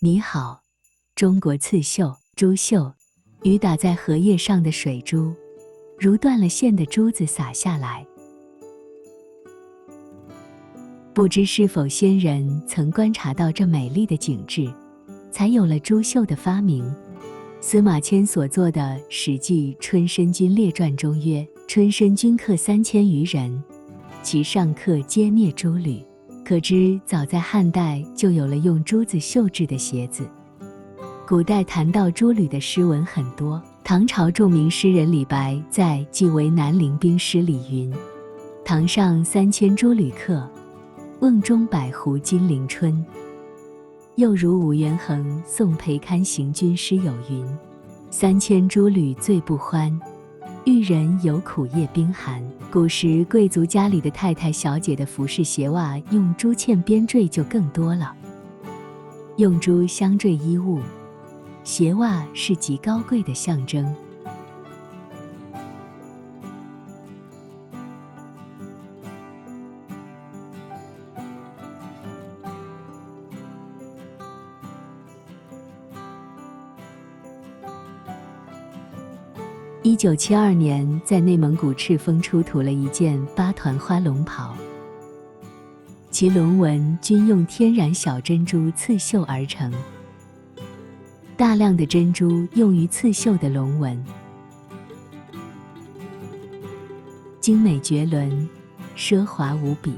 你好，中国刺绣、珠绣，雨打在荷叶上的水珠，如断了线的珠子洒下来。不知是否先人曾观察到这美丽的景致，才有了珠绣的发明。司马迁所作的《史记·春申君列传》中曰：“春申君客3000余人，其上客皆蹑珠履。”可知早在汉代就有了用珠子绣制的鞋子。古代谈到珠履的诗文很多，唐朝著名诗人李白在《寄为南陵兵诗》里云：“堂上3000珠履客，瓮中百壶金陵春。”又如武元衡《宋裴堪行军诗》有云：“3000珠履最不欢，遇人有苦夜冰寒。”古时贵族家里的太太小姐的服饰鞋袜用珠嵌边缀就更多了。用珠镶缀衣物，鞋袜是极高贵的象征。1972年，在内蒙古赤峰出土了一件8团花龙袍，其龙纹均用天然小珍珠刺绣而成，大量的珍珠用于刺绣的龙纹，精美绝伦，奢华无比。